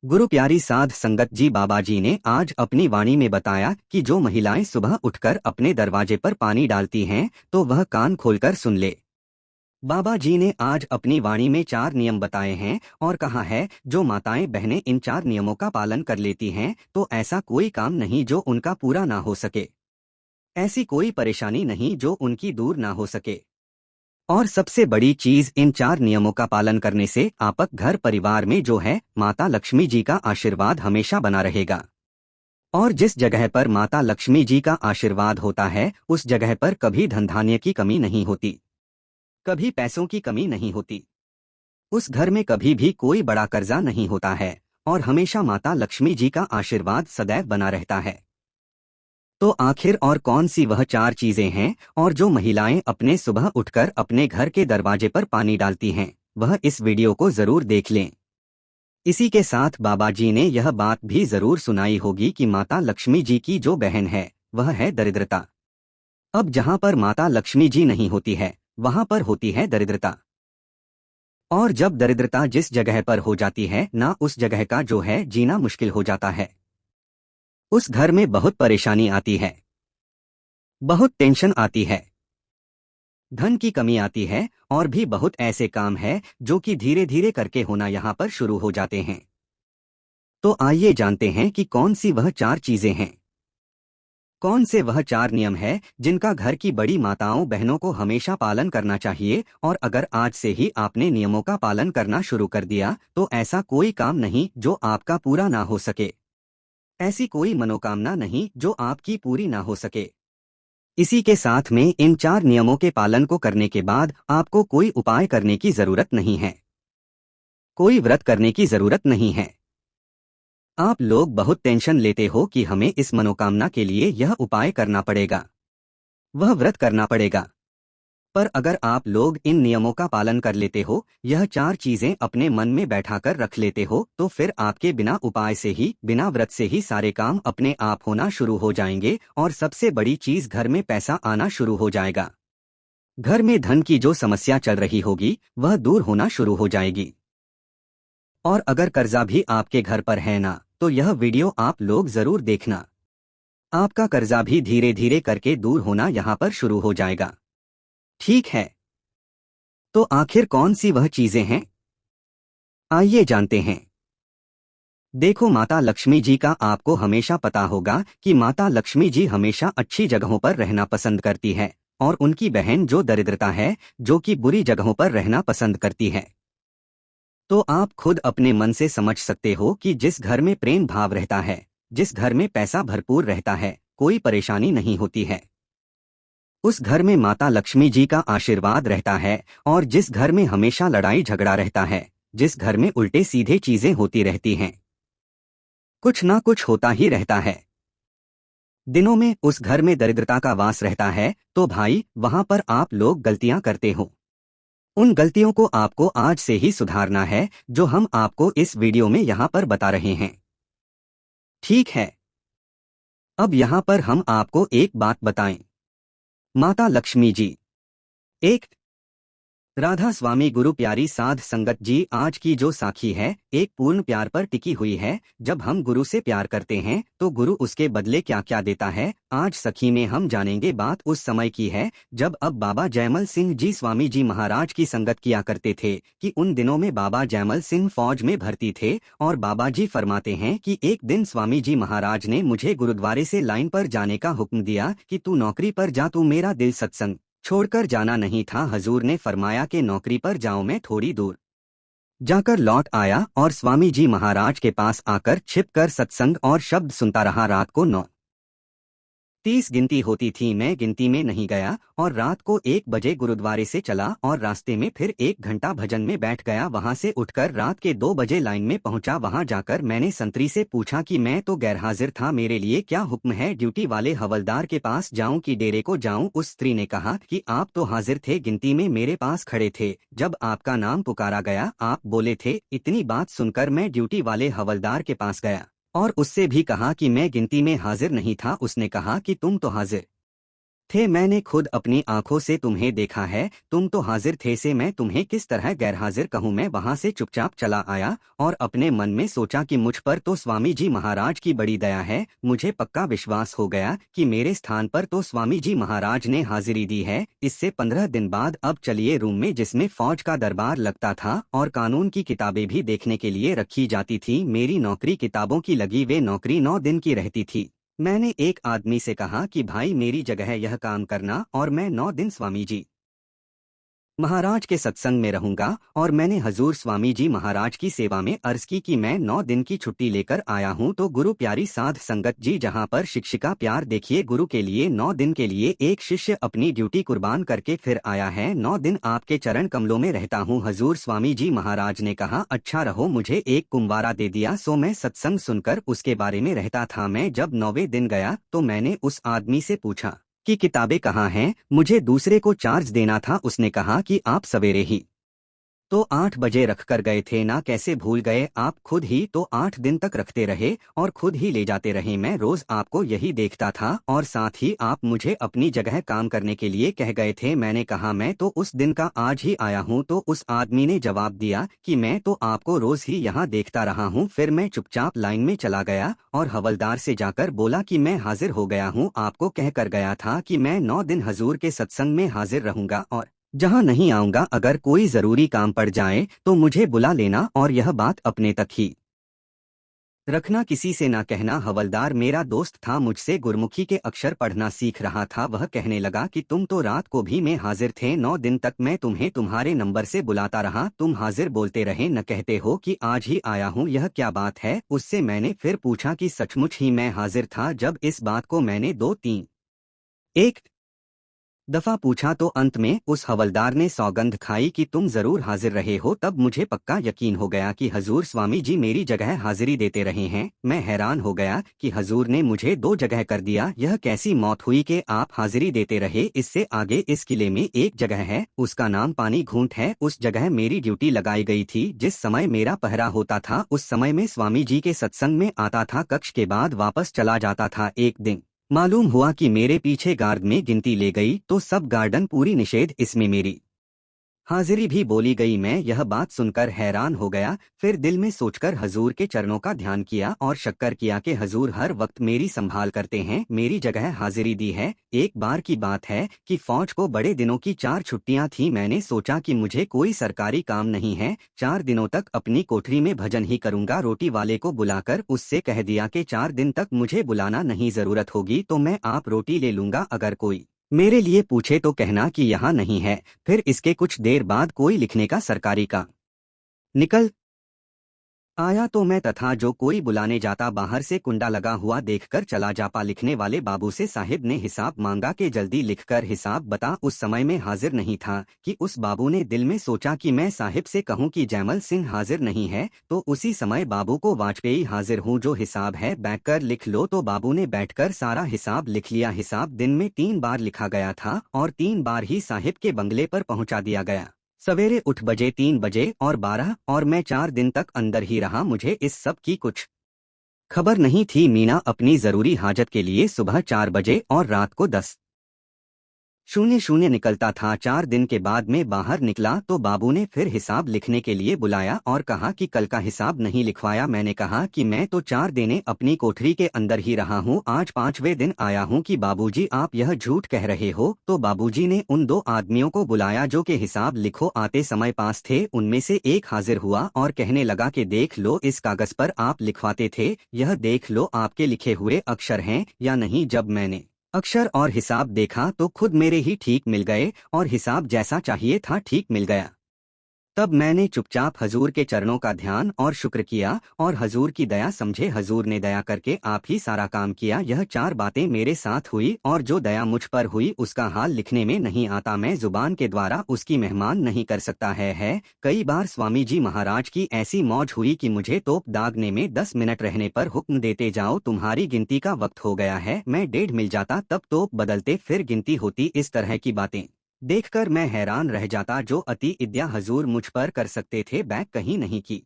गुरु प्यारी साध संगत जी, बाबा जी ने आज अपनी वाणी में बताया कि जो महिलाएं सुबह उठकर अपने दरवाजे पर पानी डालती हैं तो वह कान खोलकर सुन ले। बाबा जी ने आज अपनी वाणी में 4 नियम बताए हैं और कहा है, जो माताएं बहनें इन 4 नियमों का पालन कर लेती हैं तो ऐसा कोई काम नहीं जो उनका पूरा ना हो सके, ऐसी कोई परेशानी नहीं जो उनकी दूर ना हो सके। और सबसे बड़ी चीज, इन 4 नियमों का पालन करने से आपक घर परिवार में जो है माता लक्ष्मी जी का आशीर्वाद हमेशा बना रहेगा। और जिस जगह पर माता लक्ष्मी जी का आशीर्वाद होता है उस जगह पर कभी धन धान्य की कमी नहीं होती, कभी पैसों की कमी नहीं होती, उस घर में कभी भी कोई बड़ा कर्जा नहीं होता है और हमेशा माता लक्ष्मी जी का आशीर्वाद सदैव बना रहता है। तो आखिर और कौन सी वह 4 चीजें हैं और जो महिलाएं अपने सुबह उठकर अपने घर के दरवाजे पर पानी डालती हैं, वह इस वीडियो को जरूर देख लें। इसी के साथ बाबा जी ने यह बात भी जरूर सुनाई होगी कि माता लक्ष्मी जी की जो बहन है वह है दरिद्रता। अब जहां पर माता लक्ष्मी जी नहीं होती है वहां पर होती है दरिद्रता। और जब दरिद्रता जिस जगह पर हो जाती है ना, उस जगह का जो है जीना मुश्किल हो जाता है। उस घर में बहुत परेशानी आती है, बहुत टेंशन आती है, धन की कमी आती है और भी बहुत ऐसे काम है जो कि धीरे धीरे करके होना यहाँ पर शुरू हो जाते हैं। तो आइए जानते हैं कि कौन सी वह 4 चीजें हैं, कौन से वह 4 नियम है जिनका घर की बड़ी माताओं बहनों को हमेशा पालन करना चाहिए। और अगर आज से ही आपने नियमों का पालन करना शुरू कर दिया तो ऐसा कोई काम नहीं जो आपका पूरा ना हो सके, ऐसी कोई मनोकामना नहीं जो आपकी पूरी ना हो सके। इसी के साथ में इन 4 नियमों के पालन को करने के बाद आपको कोई उपाय करने की जरूरत नहीं है, कोई व्रत करने की जरूरत नहीं है। आप लोग बहुत टेंशन लेते हो कि हमें इस मनोकामना के लिए यह उपाय करना पड़ेगा, वह व्रत करना पड़ेगा। पर अगर आप लोग इन नियमों का पालन कर लेते हो, यह 4 चीजें अपने मन में बैठाकर रख लेते हो, तो फिर आपके बिना उपाय से ही, बिना व्रत से ही सारे काम अपने आप होना शुरू हो जाएंगे। और सबसे बड़ी चीज, घर में पैसा आना शुरू हो जाएगा। घर में धन की जो समस्या चल रही होगी वह दूर होना शुरू हो जाएगी। और अगर कर्जा भी आपके घर पर है ना, तो यह वीडियो आप लोग जरूर देखना, आपका कर्जा भी धीरे धीरे करके दूर होना यहाँ पर शुरू हो जाएगा। ठीक है, तो आखिर कौन सी वह चीजें हैं, आइए जानते हैं। देखो, माता लक्ष्मी जी का आपको हमेशा पता होगा कि माता लक्ष्मी जी हमेशा अच्छी जगहों पर रहना पसंद करती है और उनकी बहन जो दरिद्रता है, जो कि बुरी जगहों पर रहना पसंद करती है। तो आप खुद अपने मन से समझ सकते हो कि जिस घर में प्रेम भाव रहता है, जिस घर में पैसा भरपूर रहता है, कोई परेशानी नहीं होती है, उस घर में माता लक्ष्मी जी का आशीर्वाद रहता है। और जिस घर में हमेशा लड़ाई झगड़ा रहता है, जिस घर में उल्टे सीधे चीजें होती रहती हैं, कुछ ना कुछ होता ही रहता है, दिनों में उस घर में दरिद्रता का वास रहता है, तो भाई वहां पर आप लोग गलतियां करते हो। उन गलतियों को आपको आज से ही सुधारना है, जो हम आपको इस वीडियो में यहाँ पर बता रहे हैं। ठीक है, अब यहाँ पर हम आपको एक बात बताएं। माता लक्ष्मी जी एक, राधा स्वामी गुरु प्यारी साध संगत जी, आज की जो साखी है एक पूर्ण प्यार पर टिकी हुई है। जब हम गुरु से प्यार करते हैं तो गुरु उसके बदले क्या क्या देता है, आज सखी में हम जानेंगे। बात उस समय की है जब अब बाबा जयमल सिंह जी स्वामी जी महाराज की संगत किया करते थे कि उन दिनों में बाबा जयमल सिंह फौज में भर्ती थे। और बाबा जी फरमाते हैं कि एक दिन स्वामी जी महाराज ने मुझे गुरुद्वारे से लाइन पर जाने का हुक्म दिया कि तू नौकरी पर जा, तू मेरा दिल सत्संग छोड़कर जाना नहीं था। हजूर ने फरमाया कि नौकरी पर जाऊं। मैं थोड़ी दूर जाकर लौट आया और स्वामी जी महाराज के पास आकर छिपकर सत्संग और शब्द सुनता रहा। रात को 9:30 गिनती होती थी, मैं गिनती में नहीं गया और रात को 1 बजे गुरुद्वारे से चला और रास्ते में फिर 1 घंटा भजन में बैठ गया। वहां से उठकर रात के 2 बजे लाइन में पहुंचा। वहां जाकर मैंने संतरी से पूछा कि मैं तो गैरहाजिर था, मेरे लिए क्या हुक्म है, ड्यूटी वाले हवलदार के पास जाऊं कि डेरे को जाऊं। उस स्त्री ने कहा कि आप तो हाजिर थे, गिनती में मेरे पास खड़े थे, जब आपका नाम पुकारा गया आप बोले थे। इतनी बात सुनकर मैं ड्यूटी वाले हवलदार के पास गया और उससे भी कहा कि मैं गिनती में हाजिर नहीं था। उसने कहा कि तुम तो हाजिर थे, मैंने खुद अपनी आंखों से तुम्हें देखा है, तुम तो हाजिर थे से मैं तुम्हें किस तरह गैरहाजिर कहूँ। मैं वहां से चुपचाप चला आया और अपने मन में सोचा कि मुझ पर तो स्वामी जी महाराज की बड़ी दया है। मुझे पक्का विश्वास हो गया कि मेरे स्थान पर तो स्वामी जी महाराज ने हाजिरी दी है। इससे 15 दिन बाद अब चलिए रूम में, जिसमें फौज का दरबार लगता था और कानून की किताबें भी देखने के लिए रखी जाती थी। मेरी नौकरी किताबों की लगी वे नौकरी 9 दिन की रहती थी। मैंने एक आदमी से कहा कि भाई मेरी जगह यह काम करना और मैं 9 दिन स्वामी जी महाराज के सत्संग में रहूंगा। और मैंने हजूर स्वामी जी महाराज की सेवा में अर्ज की कि मैं 9 दिन की छुट्टी लेकर आया हूं। तो गुरु प्यारी साध संगत जी, जहां पर शिक्षिका प्यार देखिए, गुरु के लिए 9 दिन के लिए एक शिष्य अपनी ड्यूटी कुर्बान करके फिर आया है। 9 दिन आपके चरण कमलों में रहता हूं। हजूर स्वामी जी महाराज ने कहा अच्छा रहो, मुझे एक कुंवारा दे दिया। सो मैं सत्संग सुनकर उसके बारे में रहता था। मैं जब 9वें दिन गया तो मैंने उस आदमी से पूछा कि किताबें कहाँ हैं, मुझे दूसरे को चार्ज देना था। उसने कहा कि आप सवेरे ही तो 8 बजे रख कर गए थे ना, कैसे भूल गए आप? खुद ही तो 8 दिन तक रखते रहे और खुद ही ले जाते रहे। मैं रोज आपको यही देखता था और साथ ही आप मुझे अपनी जगह काम करने के लिए कह गए थे। मैंने कहा मैं तो उस दिन का आज ही आया हूँ। तो उस आदमी ने जवाब दिया कि मैं तो आपको रोज ही यहाँ देखता रहा हूँ। फिर मैं चुपचाप लाइन में चला गया और हवलदार से जाकर बोला कि मैं हाजिर हो गया हूँ, आपको कह कर गया था कि मैं 9 दिन हजूर के सत्संग में हाजिर रहूंगा और जहां नहीं आऊंगा। अगर कोई जरूरी काम पड़ जाए तो मुझे बुला लेना और यह बात अपने तक ही रखना, किसी से ना कहना। हवलदार मेरा दोस्त था, मुझसे गुरमुखी के अक्षर पढ़ना सीख रहा था। वह कहने लगा कि तुम तो रात को भी में हाजिर थे, 9 दिन तक मैं तुम्हें तुम्हारे नंबर से बुलाता रहा, तुम हाजिर बोलते रहे, न कहते हो कि आज ही आया हूँ, यह क्या बात है? उससे मैंने फिर पूछा कि सचमुच ही मैं हाजिर था। जब इस बात को मैंने 2-3 एक दफा पूछा तो अंत में उस हवलदार ने सौगंध खाई कि तुम जरूर हाजिर रहे हो। तब मुझे पक्का यकीन हो गया कि हजूर स्वामी जी मेरी जगह हाजिरी देते रहे हैं। मैं हैरान हो गया कि हजूर ने मुझे 2 जगह कर दिया। यह कैसी मौत हुई कि आप हाजिरी देते रहे? इससे आगे इस किले में एक जगह है, उसका नाम पानी घूंट है। उस जगह मेरी ड्यूटी लगाई गई थी। जिस समय मेरा पहरा होता था उस समय में स्वामी जी के सत्संग में आता था, कक्ष के बाद वापस चला जाता था। एक दिन मालूम हुआ कि मेरे पीछे गार्ड में गिनती ले गई तो सब गार्डन पूरी निषेध, इसमें मेरी हाजिरी भी बोली गई। मैं यह बात सुनकर हैरान हो गया। फिर दिल में सोचकर हजूर के चरणों का ध्यान किया और शक्कर किया कि हजूर हर वक्त मेरी संभाल करते हैं, मेरी जगह हाजिरी दी है। एक बार की बात है कि फौज को बड़े दिनों की 4 छुट्टियां थी। मैंने सोचा कि मुझे कोई सरकारी काम नहीं है, 4 दिनों तक अपनी कोठरी में भजन ही करूंगा। रोटी वाले को बुलाकर उससे कह दिया कि 4 दिन तक मुझे बुलाना नहीं, जरूरत होगी तो मैं आप रोटी ले लूंगा, अगर कोई मेरे लिए पूछे तो कहना कि यहाँ नहीं है। फिर इसके कुछ देर बाद कोई लिखने का सरकारी का निकल आया तो मैं तथा जो कोई बुलाने जाता बाहर से कुंडा लगा हुआ देखकर चला जापा। लिखने वाले बाबू से साहिब ने हिसाब मांगा कि जल्दी लिखकर हिसाब बता। उस समय में हाजिर नहीं था कि उस बाबू ने दिल में सोचा कि मैं साहिब से कहूं कि जैमल सिंह हाजिर नहीं है, तो उसी समय बाबू को वाजपेयी हाजिर हूं, जो हिसाब है बैठकर लिख लो। तो बाबू ने बैठकर सारा हिसाब लिख लिया। हिसाब दिन में 3 बार लिखा गया था और 3 बार ही साहिब के बंगले पर पहुंचा दिया गया। सवेरे उठ बजे 3 बजे और 12 और मैं 4 दिन तक अंदर ही रहा। मुझे इस सब की कुछ खबर नहीं थी। मीना अपनी जरूरी हाजत के लिए सुबह 4 बजे और रात को 10:00 निकलता था। 4 दिन के बाद मैं बाहर निकला तो बाबू ने फिर हिसाब लिखने के लिए बुलाया और कहा कि कल का हिसाब नहीं लिखवाया। मैंने कहा कि मैं तो 4 दिन अपनी कोठरी के अंदर ही रहा हूँ, आज 5वें दिन आया हूँ। कि बाबूजी आप यह झूठ कह रहे हो? तो बाबूजी ने उन 2 आदमियों को बुलाया जो कि हिसाब लिखो आते समय पास थे। उनमें से एक हाजिर हुआ और कहने लगा कि देख लो, इस कागज पर आप लिखवाते थे, यह देख लो आपके लिखे हुए अक्षर हैं या नहीं। जब मैंने अक्षर और हिसाब देखा तो खुद मेरे ही ठीक मिल गए और हिसाब जैसा चाहिए था ठीक मिल गया। तब मैंने चुपचाप हजूर के चरणों का ध्यान और शुक्र किया और हजूर की दया समझे। हजूर ने दया करके आप ही सारा काम किया। यह 4 बातें मेरे साथ हुई और जो दया मुझ पर हुई उसका हाल लिखने में नहीं आता। मैं जुबान के द्वारा उसकी मेहमान नहीं कर सकता है। कई बार स्वामी जी महाराज की ऐसी मौज हुई कि मुझे तोप दागने में 10 मिनट रहने पर हुक्म देते जाओ, तुम्हारी गिनती का वक्त हो गया है। मैं 1.5 मिल जाता, तब तोप बदलते, फिर गिनती होती। इस तरह की बातें देखकर मैं हैरान रह जाता। जो अति इद्या हजूर मुझ पर कर सकते थे, बैक कहीं नहीं की।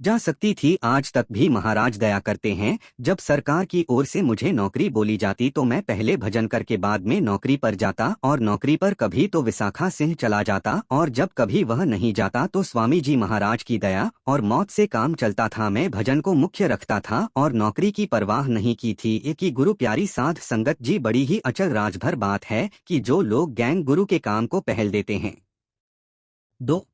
जा सकती थी। आज तक भी महाराज दया करते हैं। जब सरकार की ओर से मुझे नौकरी बोली जाती तो मैं पहले भजन करके बाद में नौकरी पर जाता, और नौकरी पर कभी तो विशाखा सिंह चला जाता, और जब कभी वह नहीं जाता तो स्वामी जी महाराज की दया और मौत से काम चलता था। मैं भजन को मुख्य रखता था और नौकरी की परवाह नहीं की थी। ये की गुरु प्यारी साध संगत जी, बड़ी ही अचल राजभर बात है कि जो लोग गैंग गुरु के काम को पहल देते हैं, दो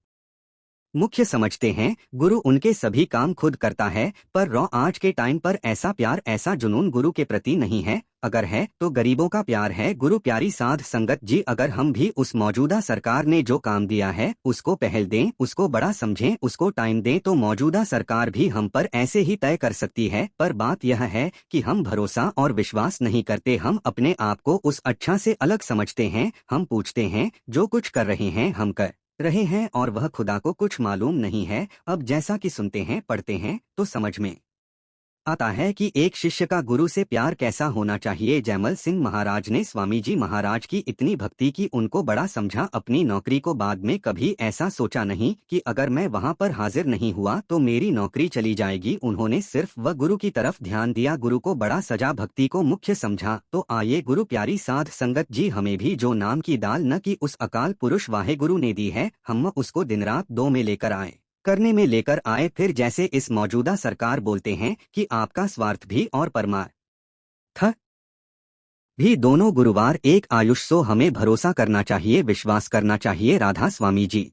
मुख्य समझते हैं, गुरु उनके सभी काम खुद करता है। पर आज के टाइम पर ऐसा प्यार, ऐसा जुनून गुरु के प्रति नहीं है। अगर है तो गरीबों का प्यार है। गुरु प्यारी साध संगत जी, अगर हम भी उस मौजूदा सरकार ने जो काम दिया है उसको पहल दें, उसको बड़ा समझें, उसको टाइम दें, तो मौजूदा सरकार भी हम पर ऐसे ही तय कर सकती है। पर बात यह है कि हम भरोसा और विश्वास नहीं करते। हम अपने आप को उस अच्छा से अलग समझते हैं। हम पूछते हैं जो कुछ कर रहे हैं हम कर रहे हैं, और वह खुदा को कुछ मालूम नहीं है। अब जैसा कि सुनते हैं, पढ़ते हैं तो समझ में आता है कि एक शिष्य का गुरु से प्यार कैसा होना चाहिए। जयमल सिंह महाराज ने स्वामी जी महाराज की इतनी भक्ति की, उनको बड़ा समझा। अपनी नौकरी को बाद में कभी ऐसा सोचा नहीं कि अगर मैं वहां पर हाजिर नहीं हुआ तो मेरी नौकरी चली जाएगी। उन्होंने सिर्फ वह गुरु की तरफ ध्यान दिया, गुरु को बड़ा सजा, भक्ति को मुख्य समझा। तो आइए, गुरु प्यारी साध संगत जी, हमें भी जो नाम की दाल न की उस अकाल पुरुष वाहे गुरु ने दी है, हम उसको दिन रात दो में लेकर आए, करने में लेकर आए। फिर जैसे इस मौजूदा सरकार बोलते हैं कि आपका स्वार्थ भी और परमार्थ भी दोनों गुरुवार एक आयुष, सो हमें भरोसा करना चाहिए, विश्वास करना चाहिए। राधा स्वामी जी।